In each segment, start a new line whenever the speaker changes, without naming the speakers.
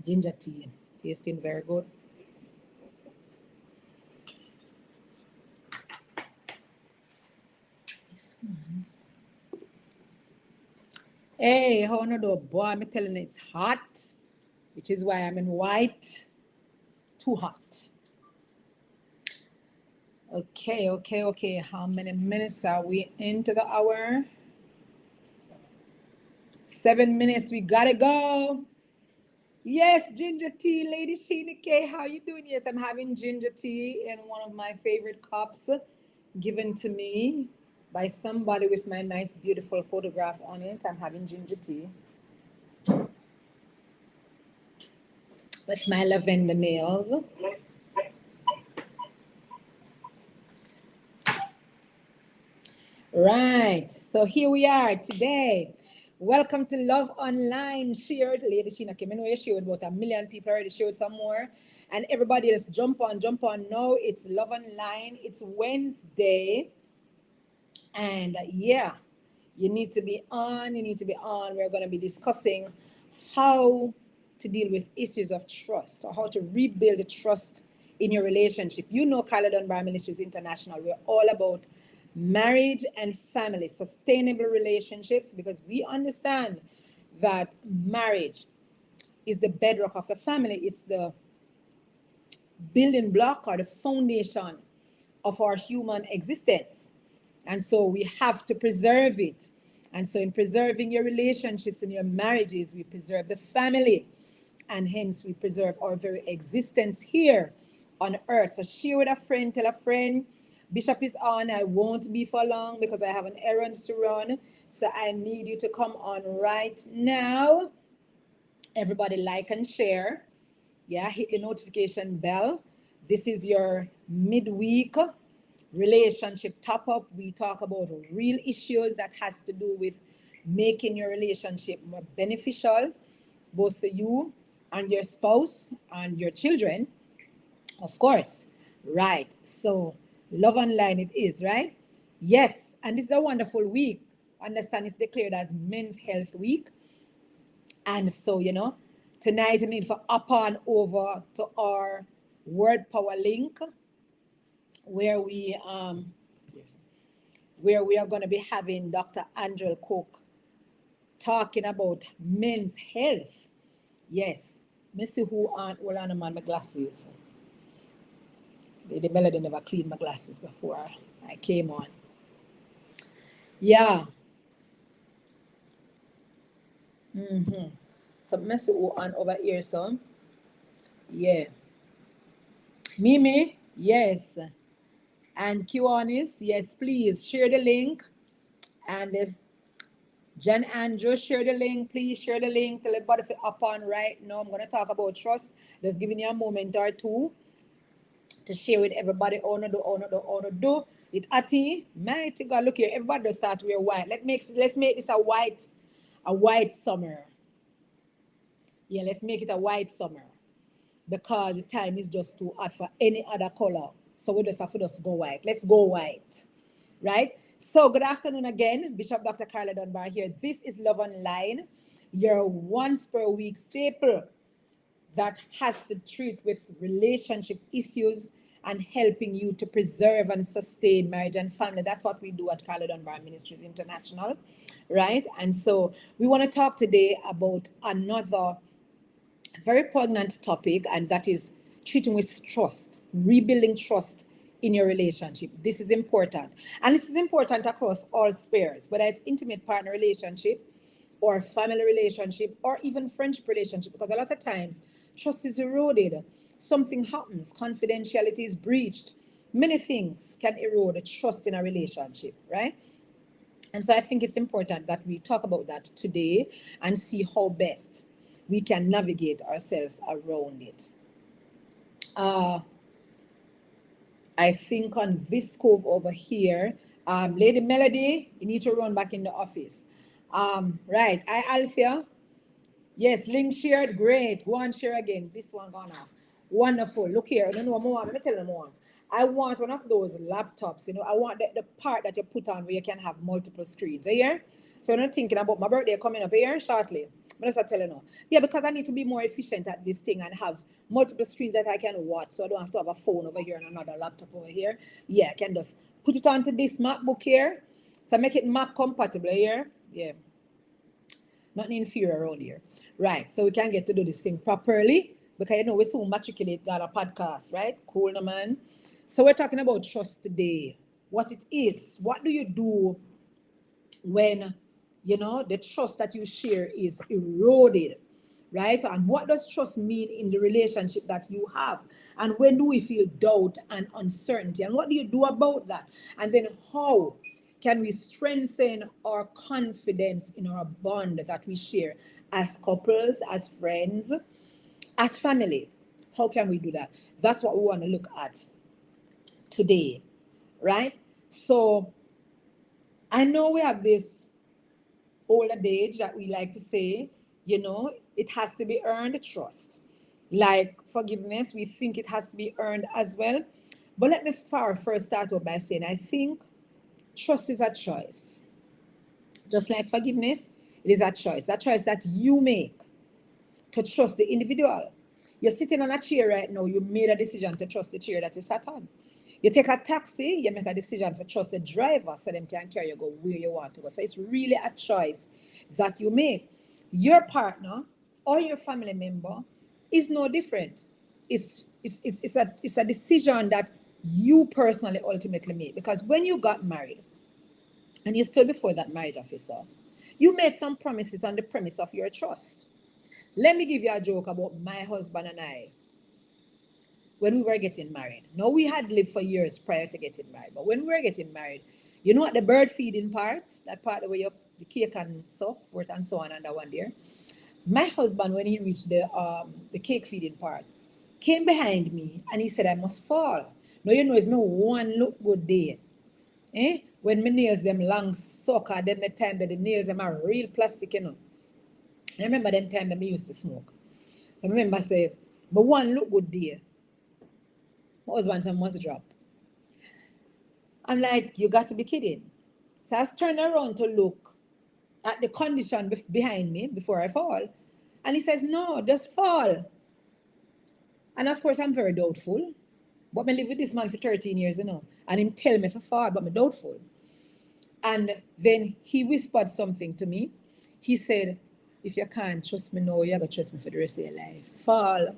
Ginger tea. Tasting very good. This one. Hey, how no do, boy? I'm telling you, it's hot, which is why I'm in white. Too hot. Okay. How many minutes are we into the hour? 7 minutes. We gotta go. Yes, ginger tea, Lady Sheena K. How you doing? Yes, I'm having ginger tea in one of my favorite cups given to me by somebody with my nice, beautiful photograph on it. I'm having ginger tea with my lavender nails. Right. So here we are today. Welcome to Love Online. Shared. Lady Sheena came in where you showed about 1 million people already showed some more. And everybody else jump on. Now it's Love Online. It's Wednesday. And yeah, you need to be on. We're going to be discussing how to deal with issues of trust or how to rebuild the trust in your relationship. You know, Carla Dunbar Ministries International, we're all about marriage and family, sustainable relationships, because we understand that marriage is the bedrock of the family. It's the building block or the foundation of our human existence. And so we have to preserve it. And so in preserving your relationships and your marriages, we preserve the family. And hence we preserve our very existence here on earth. So share with a friend, tell a friend. Bishop is on. I won't be for long because I have an errand to run. So I need you to come on right now. Everybody like and share. Yeah, hit the notification bell. This is your midweek relationship top up. We talk about real issues that has to do with making your relationship more beneficial, both for you and your spouse and your children, of course. Right. So Love Online it is, right? Yes. And this is a wonderful week. Understand it's declared as Men's Health Week. And so, tonight we need to up on over to our Word Power link where we are going to be having Dr. Angel Cook talking about men's health. Yes. Me see who on hold on my glasses. The melody never cleaned my glasses before I came on. Yeah. So me see who on over here, son. Yeah. Mimi, yes. And Kiwanis, yes, please share the link. And Jan Andrew, share the link. Please share the link. Tell everybody to up on right now. I'm going to talk about trust. Just giving you a moment or two to share with everybody. Oh no do. It Ati, mighty God, look here. Everybody does start wear white. Let's make this a white summer. Yeah, let's make it a white summer. Because the time is just too hot for any other color. So we just have to just go white. Let's go white. Right? So good afternoon again. Bishop Dr. Carla Dunbar here. This is Love Online, your once per week staple that has to treat with relationship issues and helping you to preserve and sustain marriage and family. That's what we do at Carla Dunbar Ministries International. Right? And so we want to talk today about another very poignant topic, and that is treating with trust, rebuilding trust in your relationship. This is important. And this is important across all spheres, whether it's intimate partner relationship or family relationship or even friendship relationship, because a lot of times trust is eroded. Something happens, confidentiality is breached. Many things can erode the trust in a relationship, right? And so I think it's important that we talk about that today and see how best we can navigate ourselves around it. I think on this cove over here, Lady Melody, you need to run back in the office. Right, Althea. Yes, link shared, great. Go and share again. This one gone off. Wonderful. Look here, I don't know more. Let me tell you more. I want one of those laptops, I want the part that you put on where you can have multiple screens. Are you here? So I'm not thinking about my birthday coming up here shortly. But that's what I tell you now. Yeah, because I need to be more efficient at this thing and have multiple screens that I can watch, so I don't have to have a phone over here and another laptop over here. Yeah, I can just put it onto this MacBook here. So make it Mac compatible here. Yeah. Nothing inferior around here. Right. So we can get to do this thing properly because we soon matriculate got a podcast, right? Cool, no man. So we're talking about trust today. What it is. What do you do when the trust that you share is eroded, right? And what does trust mean in the relationship that you have? And when do we feel doubt and uncertainty? And what do you do about that? And then how can we strengthen our confidence in our bond that we share as couples, as friends, as family? How can we do that? That's what we want to look at today, right? So I know we have this old adage that we like to say, it has to be earned trust. Like forgiveness, we think it has to be earned as well. But let me first start off by saying I think trust is a choice. Just like forgiveness, it is a choice that you make to trust the individual. You're sitting on a chair right now, you made a decision to trust the chair that you sat on. You take a taxi, you make a decision to trust the driver so them can carry you go where you want to go. So it's really a choice that you make. Your partner or your family member is no different. It's a decision that you personally ultimately make. Because when you got married and you stood before that marriage officer, you made some promises on the premise of your trust. Let me give you a joke about my husband and I when we were getting married. Now, we had lived for years prior to getting married, but when we were getting married, you know what the bird feeding part, that part where the cake and so forth and so on and that one there, my husband, when he reached the cake feeding part, came behind me and he said, I must fall. Now, it's no one look good day. When my nails them long sucker, then my time that the nails them are real plastic, I remember them time that me used to smoke. So I remember say, but one look good day. My husband must drop. I'm like, you got to be kidding. So I turned around to look at the condition behind me before I fall. And he says, no, just fall. And of course, I'm very doubtful. But I live with this man for 13 years, And him tell me to fall, but I'm doubtful. And then he whispered something to me. He said, if you can't trust me now, you have to trust me for the rest of your life. Fall.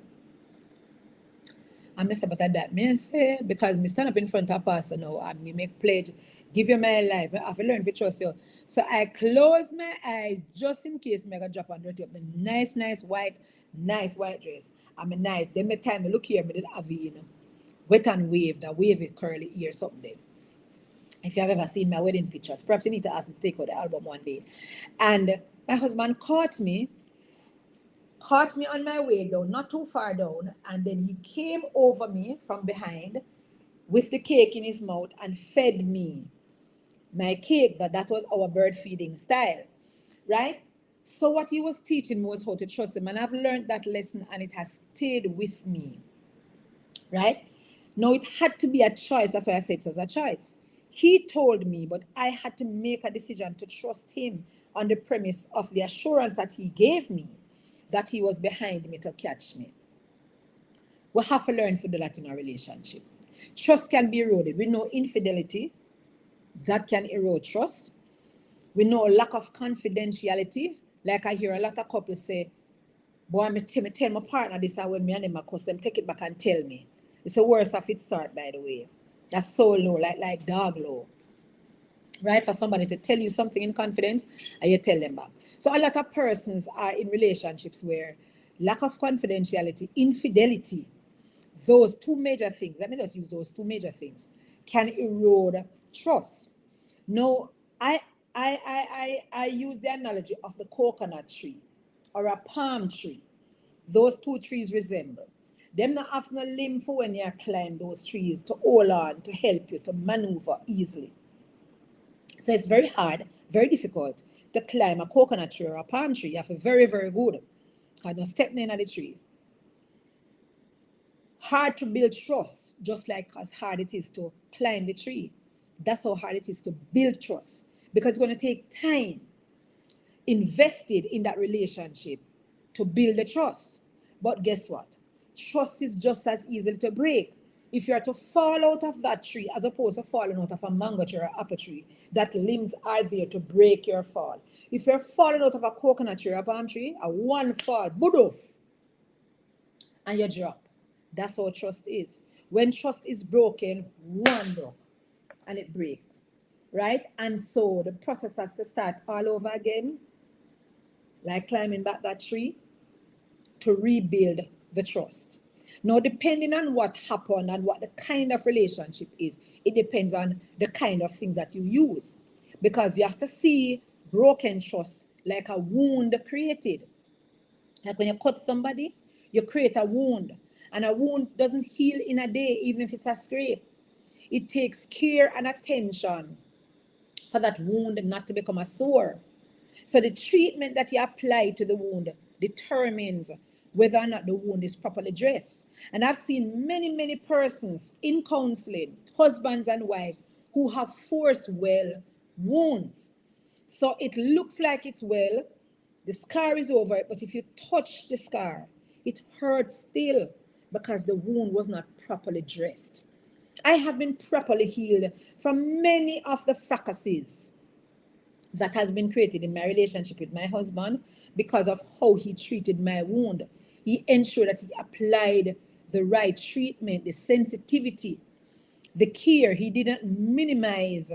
And I said, but that me say, because I stand up in front of pastor now and me make pledge, give you my life. I have to learn to trust you. So I close my eyes just in case I drop and dirty up the nice white dress. I'm nice. Then my time I look here, I did have wet and wavy curly ear something. If you have ever seen my wedding pictures, perhaps you need to ask me to take out the album one day. And my husband caught me on my way down, not too far down, and then he came over me from behind with the cake in his mouth and fed me my cake. That was our bird feeding style, right? So what he was teaching me was how to trust him, and I've learned that lesson and it has stayed with me, right? Now it had to be a choice. That's why I said it was a choice. He told me, but I had to make a decision to trust him on the premise of the assurance that he gave me that he was behind me to catch me. We have to learn to do that in our relationship. Trust can be eroded. We know infidelity, that can erode trust. We know lack of confidentiality. Like I hear a lot of couples say, boy, I tell my partner this, and when me and them cuss them, take it back and tell me. It's the worst of its sort, by the way. That's so low, like dog low. Right? For somebody to tell you something in confidence and you tell them back. So a lot of persons are in relationships where lack of confidentiality, infidelity, those two major things, let me just use those two major things, can erode trust. Now, I use the analogy of the coconut tree or a palm tree. Those two trees resemble. Them not have no limb for when you climb those trees to hold on, to help you to maneuver easily. So it's very hard, very difficult to climb a coconut tree or a palm tree. You have to be very, very good. Because you step in at the tree. Hard to build trust, just like as hard it is to climb the tree. That's how hard it is to build trust. Because it's going to take time. invested in that relationship to build the trust. But guess what? Trust is just as easy to break. If you are to fall out of that tree as opposed to falling out of a mango tree or apple tree, that limbs are there to break your fall. If you're falling out of a coconut tree or a palm tree, a one fall, budoof, and you drop. That's how trust is. When trust is broken, one broke and it breaks, right? And so the process has to start all over again, like climbing back that tree to rebuild the trust. Now, depending on what happened and what the kind of relationship is, it depends on the kind of things that you use. Because you have to see broken trust like a wound created. Like when you cut somebody, you create a wound. And a wound doesn't heal in a day, even if it's a scrape. It takes care and attention for that wound not to become a sore. So the treatment that you apply to the wound determines whether or not the wound is properly dressed. And I've seen many, many persons in counseling, husbands and wives, who have forced well wounds. So it looks like it's well, the scar is over it, but if you touch the scar, it hurts still because the wound was not properly dressed. I have been properly healed from many of the fracases that has been created in my relationship with my husband because of how he treated my wound. He ensured that he applied the right treatment, the sensitivity, the care. He didn't minimize,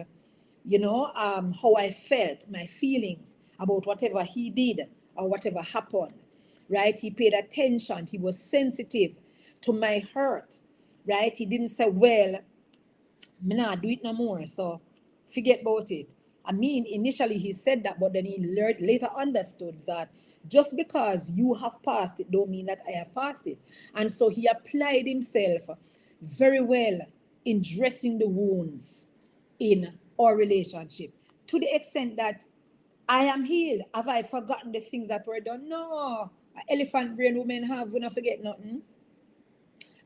how I felt, my feelings about whatever he did or whatever happened, right? He paid attention. He was sensitive to my hurt, right? He didn't say, well, me not do it no more, so forget about it. I mean, initially he said that, but then he later understood that just because you have passed it don't mean that I have passed it. And so he applied himself very well in dressing the wounds in our relationship to the extent that I am healed. Have I forgotten the things that were done? No. Elephant brain women have, we not forget nothing.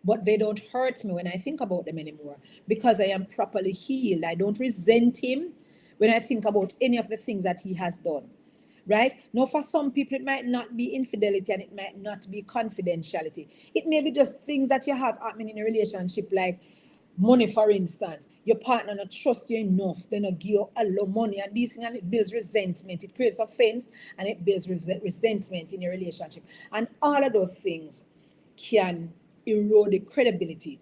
But they don't hurt me when I think about them anymore because I am properly healed. I don't resent him when I think about any of the things that he has done, right? Now, for some people, it might not be infidelity and it might not be confidentiality. It may be just things that you have happening in a relationship, like money, for instance. Your partner not trust you enough, they not give you a lot of money, and these things, and it builds resentment. It creates offense and it builds resentment in your relationship. And all of those things can erode the credibility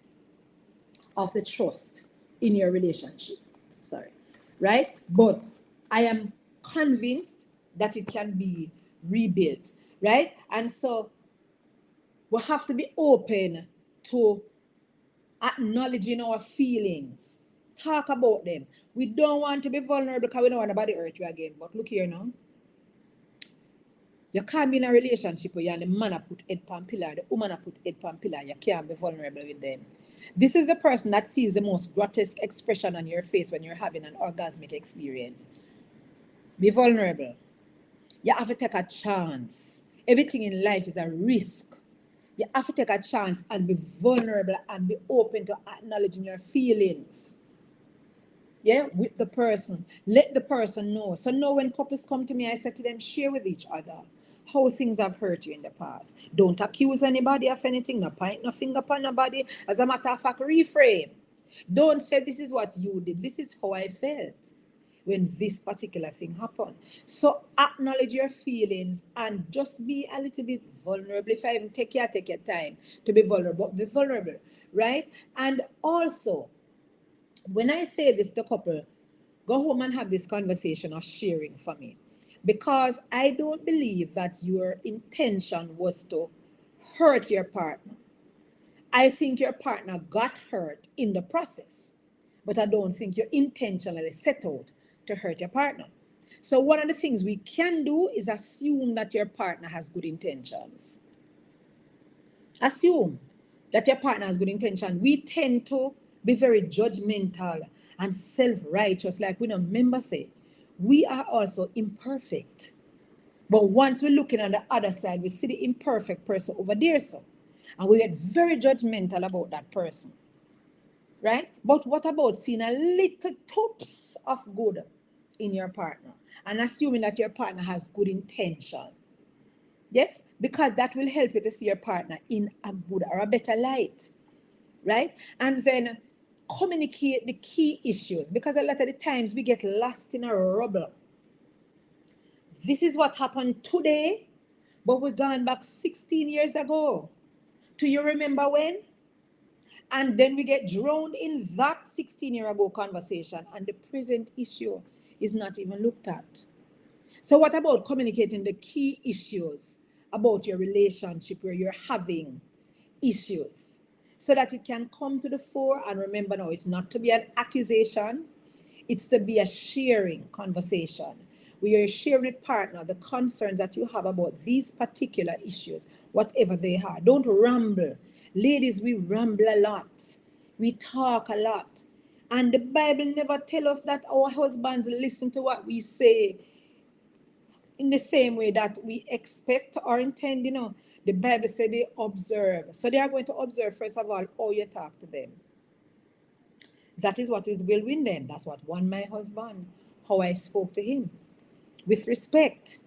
of the trust in your relationship. Sorry, right? But I am convinced that it can be rebuilt, right? And so we have to be open to acknowledging our feelings, talk about them. We don't want to be vulnerable because we don't want nobody hurt you again. But look here now. You can't be in a relationship where you and the man put head pan pillar, the woman put head pan pillar. You can't be vulnerable with them. This is the person that sees the most grotesque expression on your face when you're having an orgasmic experience. Be vulnerable. You have to take a chance. Everything in life is a risk. You have to take a chance and be vulnerable and be open to acknowledging your feelings. Yeah, with the person. Let the person know. So now when couples come to me, I say to them, share with each other how things have hurt you in the past. Don't accuse anybody of anything. No point no finger upon nobody. As a matter of fact, reframe. Don't say this is what you did. This is how I felt when this particular thing happened. So acknowledge your feelings and just be a little bit vulnerable. If I even take your time to be vulnerable, be vulnerable, right? And also, when I say this to couple, go home and have this conversation of sharing for me. Because I don't believe that your intention was to hurt your partner. I think your partner got hurt in the process. But I don't think you intentionally set out to hurt your partner. So one of the things we can do is assume that your partner has good intentions. Assume that your partner has good intention. We tend to be very judgmental and self-righteous, like we know members say. We are also imperfect. But once we're looking on the other side, we see the imperfect person over there, so. And we get very judgmental about that person. Right? But what about seeing a little tops of good in your partner and assuming that your partner has good intention. Yes, because that will help you to see your partner in a good or a better light, right? And then communicate the key issues, because a lot of the times we get lost in a rubble. This is what happened today, but we're gone back 16 years ago. Do you remember when? And then we get drowned in that 16-year ago conversation, and the present issue is not even looked at. So what about communicating the key issues about your relationship where you're having issues, so that it can come to the fore? And remember now, it's not to be an accusation, it's to be a sharing conversation where you're sharing with partner the concerns that you have about these particular issues, whatever they are. Don't ramble. Ladies, we ramble a lot. We talk a lot. And the Bible never tells us that our husbands listen to what we say in the same way that we expect or intend. The Bible said they observe. So they are going to observe, first of all, how you talk to them. That is what will win them. That's what won my husband, how I spoke to him with respect,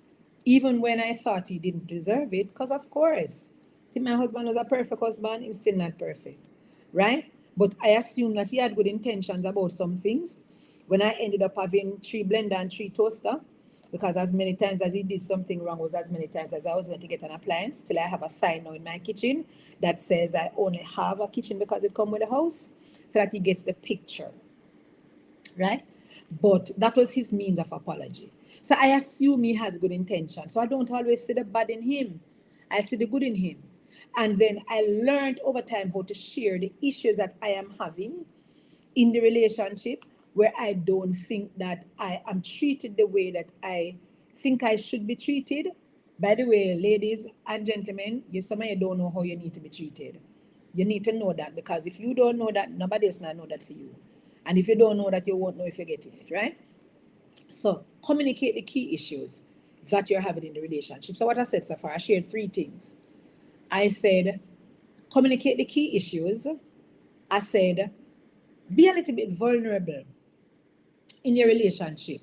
even when I thought he didn't deserve it, because of course, if my husband was a perfect husband, he was still not perfect, right? But I assumed that he had good intentions about some things. When I ended up having 3 blender and 3 toaster, because as many times as he did something wrong was as many times as I was going to get an appliance, till I have a sign now in my kitchen that says I only have a kitchen because it comes with a house, so that he gets the picture, right? But that was his means of apology. So I assume he has good intention. So I don't always see the bad in him. I see the good in him. And then I learned over time how to share the issues that I am having in the relationship, where I don't think that I am treated the way that I think I should be treated. By the way, ladies and gentlemen, some of you don't know how you need to be treated. You need to know that, because if you don't know that, nobody else will know that for you. And if you don't know that, you won't know if you're getting it, right? So communicate the key issues that you're having in the relationship. So what I said so far, I shared 3 things. I said, communicate the key issues. I said, be a little bit vulnerable in your relationship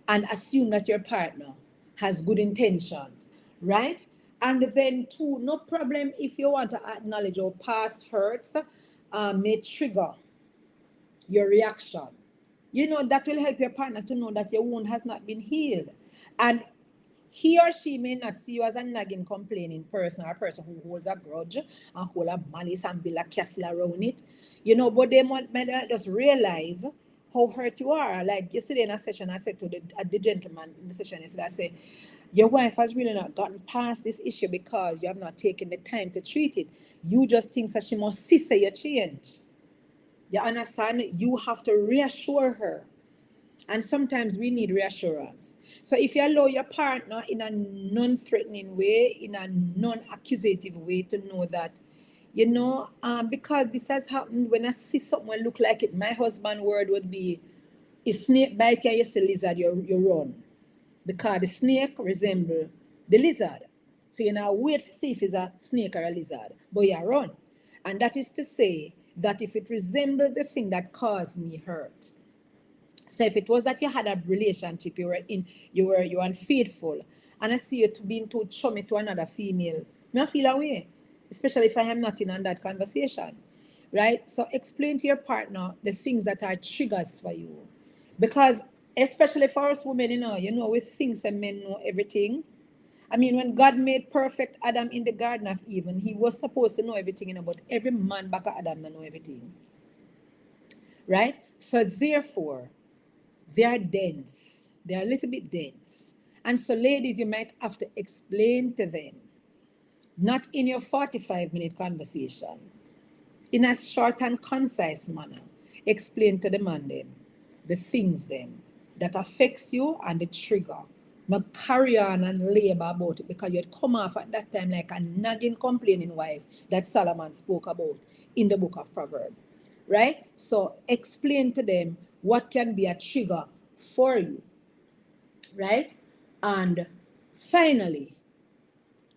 and assume that your partner has good intentions, right? And then 2, no problem if you want to acknowledge your past hurts may trigger your reaction. That will help your partner to know that your wound has not been healed. And he or she may not see you as a nagging, complaining person, or a person who holds a grudge and hold a malice and build a castle around it. But they might just realize how hurt you are. Like yesterday in a session, I said to the gentleman in the session, I said, your wife has really not gotten past this issue because you have not taken the time to treat it. You just think that she must see say you change. You understand? You have to reassure her. And sometimes we need reassurance. So if you allow your partner in a non-threatening way, in a non-accusative way, to know that, because this has happened, when I see something look like it, my husband's word would be, if snake bite you, you see lizard, you run. Because the snake resembles the lizard. So you now wait to see if it's a snake or a lizard, but you run. And that is to say that if it resembles the thing that caused me hurt, so if it was that you had a relationship, you were unfaithful, and I see you being too chummy to another female, I feel away, especially if I am not in on that conversation, right? So explain to your partner the things that are triggers for you, because especially for us women, we think that men know everything. I mean, when God made perfect Adam in the Garden of Eden, he was supposed to know everything, but every man back at Adam don't know everything, right? So therefore, they are dense. They are a little bit dense. And so, ladies, you might have to explain to them, not in your 45-minute conversation, in a short and concise manner. Explain to the man them, the things them that affects you and the trigger. Not carry on and labor about it, because you'd come off at that time like a nagging, complaining wife that Solomon spoke about in the book of Proverbs. Right? So explain to them what can be a trigger for you. Right? And finally,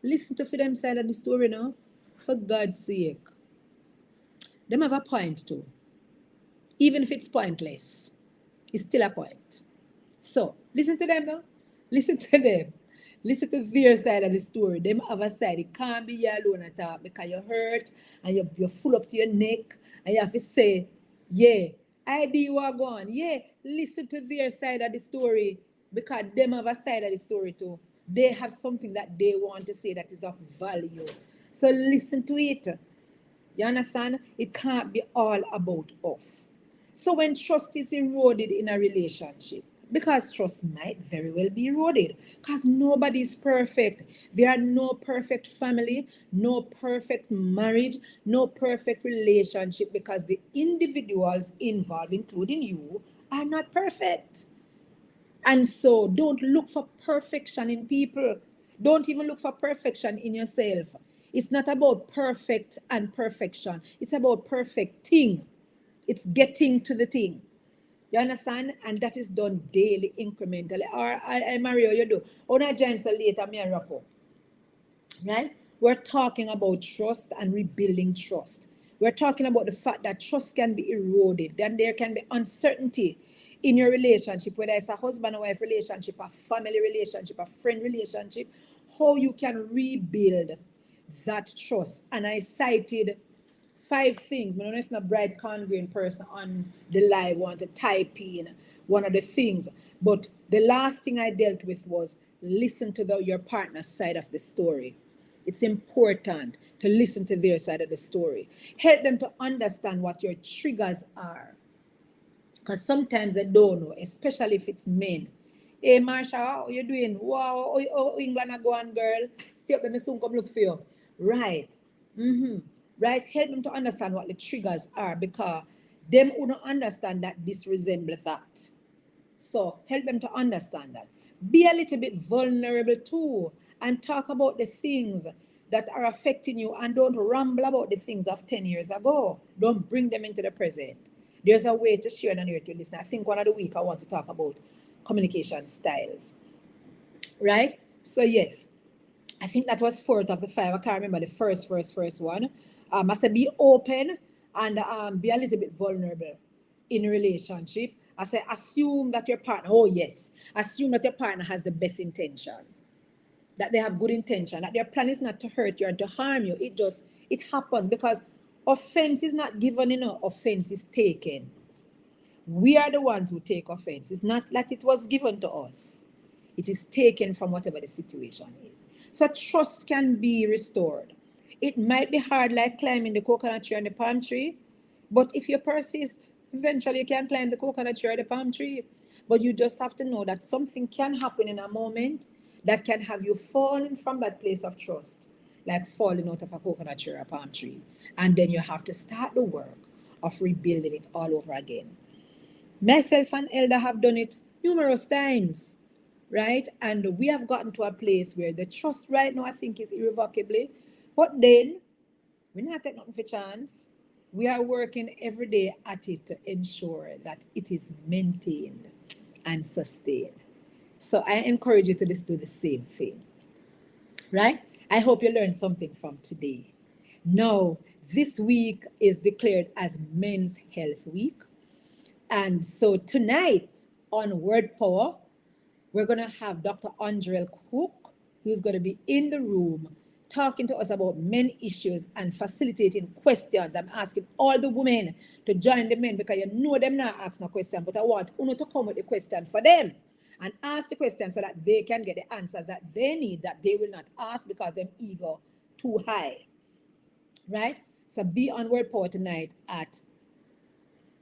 listen to for them side of the story now. For God's sake. Them have a point too. Even if it's pointless, it's still a point. So listen to them now. Listen to them. Listen to their side of the story. Them have a side. It can't be you alone at all because you're hurt and you're full up to your neck and you have to say, yeah, I do you are gone. Yeah, listen to their side of the story because them have a side of the story too. They have something that they want to say that is of value. So listen to it. You understand? It can't be all about us. So when trust is eroded in a relationship, because trust might very well be eroded, because nobody is perfect. There are no perfect family, no perfect marriage, no perfect relationship, because the individuals involved, including you, are not perfect. And so don't look for perfection in people. Don't even look for perfection in yourself. It's not about perfect and perfection. It's about perfecting. It's getting to the thing. You understand? And that is done daily, incrementally. Or I Mario, you do. On a giant so later, me and Rocco. Right? We're talking about trust and rebuilding trust. We're talking about the fact that trust can be eroded, then there can be uncertainty in your relationship, whether it's a husband and wife relationship, a family relationship, a friend relationship, how you can rebuild that trust. And I cited 5 things. I don't know if it's not bright congress person on the live want to type in one of the things. But the last thing I dealt with was listen to your partner's side of the story. It's important to listen to their side of the story. Help them to understand what your triggers are. Because sometimes they don't know, especially if it's men. Hey, Marsha, how you doing? Wow, England are going, girl. Stay up, let me soon come look for you. Right. Right? Help them to understand what the triggers are because them who don't understand that this resembles that. So help them to understand that. Be a little bit vulnerable too and talk about the things that are affecting you and don't ramble about the things of 10 years ago. Don't bring them into the present. There's a way to share and hear to listen. I think one of the week I want to talk about communication styles. Right? So yes, I think that was 4th of the 5. I can't remember the first one. I said be open and be a little bit vulnerable in a relationship. I say assume that your partner, oh yes, assume that your partner has the best intention, that they have good intention, that their plan is not to hurt you and to harm you. It happens because offense is not given, offense is taken. We are the ones who take offense. It's not that it was given to us. It is taken from whatever the situation is. So trust can be restored. It might be hard like climbing the coconut tree and the palm tree, but if you persist, eventually you can climb the coconut tree or the palm tree. But you just have to know that something can happen in a moment that can have you falling from that place of trust, like falling out of a coconut tree or a palm tree. And then you have to start the work of rebuilding it all over again. Myself and Elder have done it numerous times, right? And we have gotten to a place where the trust right now, I think, is irrevocably. But then, we're not taking nothing for chance. We are working every day at it to ensure that it is maintained and sustained. So I encourage you to just do the same thing, right? I hope you learned something from today. Now, this week is declared as Men's Health Week. And so tonight on Word Power, we're going to have Dr. Andrel Cook, who's going to be in the room talking to us about men issues and facilitating questions. I'm asking all the women to join the men because you know them not asking a question, but I want Uno to come with the question for them and ask the question so that they can get the answers that they need, that they will not ask because them ego too high. Right? So be on Word Power tonight at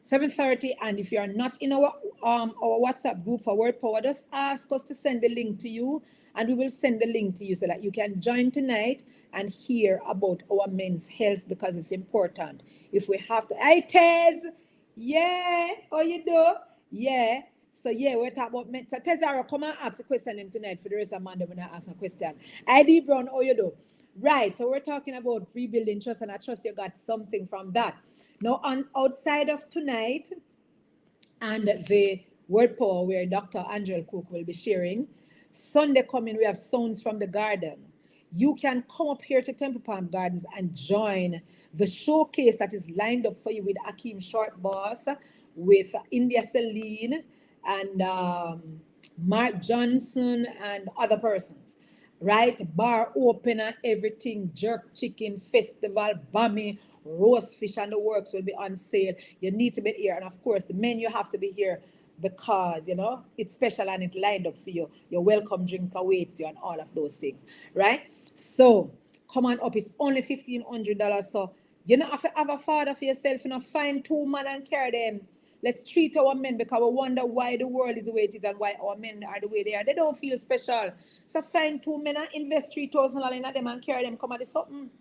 7:30, and if you are not in our WhatsApp group for Word Power, just ask us to send the link to you, and we will send the link to you so that you can join tonight and hear about our men's health because it's important. If we have to, hey Tez, yeah, how you do? Yeah. So yeah, we're talking about men. So Tezara, come and ask a question them tonight for the rest of Monday when I ask a question. ID Brown, how you do? Right. So we're talking about rebuilding trust, and I trust you got something from that. Now, on outside of tonight and the Word Power, where Dr. Angel Cook will be sharing, Sunday coming, we have Sounds from the Garden. You can come up here to Temple Palm Gardens and join the showcase that is lined up for you with Akeem Short Boss, with India Celine, and Mark Johnson and other persons, right? Bar opener, everything, jerk chicken, festival, bammy, roast fish, and the works will be on sale. You need to be here. And of course, the menu have to be here because, you know, it's special and it lined up for you. Your welcome drink awaits you and all of those things, right? So come on up. It's only $1,500. So you know, have to have a father for yourself, you know, find two men and carry them. Let's treat our men because we wonder why the world is the way it is and why our men are the way they are. They don't feel special. So find two men and invest $3,000 in them and carry them. Come at the something,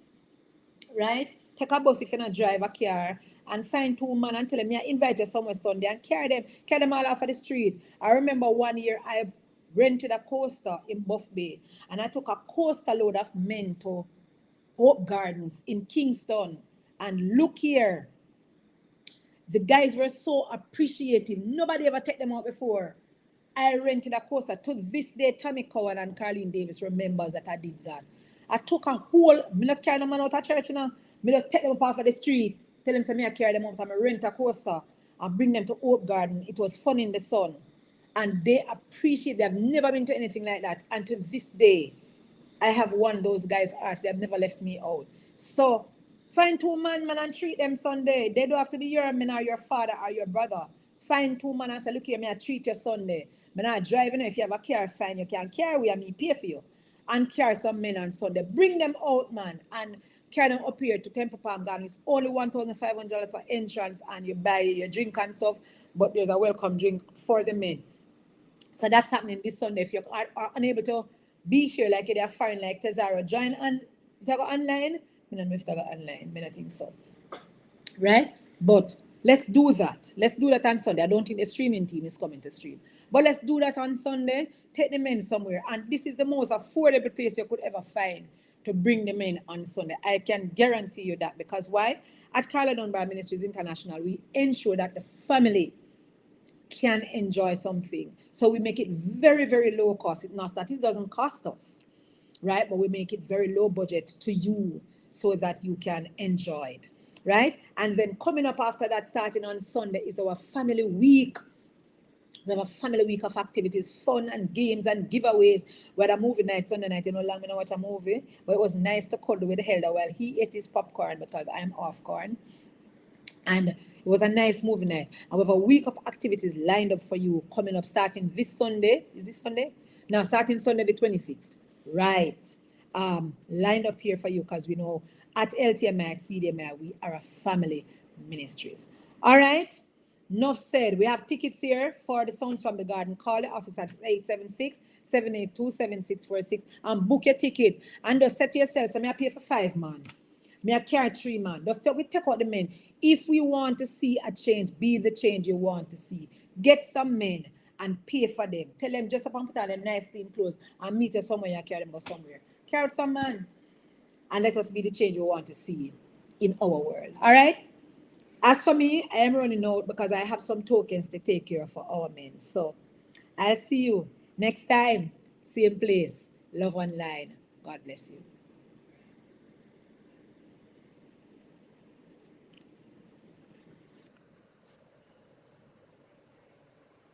right? Take a bus if you're not drive a car and find two men and tell them, yeah, invite you somewhere Sunday and carry them all off of the street. I remember one year I rented a coaster in Buff Bay and I took a coaster load of men to Hope Gardens in Kingston. And look here, the guys were so appreciative. Nobody ever take them out before. I rented a coaster. To this day, Tommy Cowan and Carlene Davis remembers that I did that. I took a whole, me not carry them out of church, you know. Me just take them up off of the street, tell them, say, me I carry them out and I rent a coaster and bring them to Hope Garden. It was fun in the sun. And they appreciate, they've never been to anything like that. And to this day, I have won those guys' hearts. They've never left me out. So find two man and treat them Sunday. They don't have to be your man or your father or your brother. Find two man and say, look here, me I treat you Sunday. Me not driving. If you have a car, fine, you can carry with me, pay for you. And carry some men on Sunday. Bring them out, man, and carry them up here to Temple Palm Garden. It's only $1,500 for entrance and you buy your drink and stuff, but there's a welcome drink for the men. So that's happening this Sunday. If you are unable to be here like you're foreign like Tezaro, join on. If you go online, I don't know if you go online. I don't think so. Right? But let's do that. Let's do that on Sunday. I don't think the streaming team is coming to stream. But let's do that on Sunday. Take the men somewhere. And this is the most affordable place you could ever find to bring the men on Sunday. I can guarantee you that. Because why? At Carla Dunbar Ministries International, we ensure that the family can enjoy something. So we make it very, very low cost. It's not that it doesn't cost us, right? But we make it very low budget to you so that you can enjoy it, right? And then coming up after that, starting on Sunday, is our family week. We have a family week of activities, fun and games and giveaways. We had a movie night Sunday night. You know, long we don't watch a movie, but it was nice to cuddle with the elder while he ate his popcorn because I am off corn. And it was a nice movie night. And we have a week of activities lined up for you coming up starting this Sunday. Is this Sunday? No, starting Sunday the 26th. Right. Lined up here for you because we know at LTMI, CDMI, we are a family ministries. All right. Enough said. We have tickets here for the Sounds from the Garden. Call the office at 876-782-7646 and book your ticket. And just set yourself, so I pay for 5 man. Me I carry 3 man. Just we take out the men. If we want to see a change, be the change you want to see. Get some men and pay for them. Tell them just up and put on them nice clean clothes and meet you somewhere and carry them go somewhere. Carry out some man. And let us be the change we want to see in our world. All right? As for me, I am running out because I have some tokens to take care of for our men. So I'll see you next time. Same place. Love online. God bless you.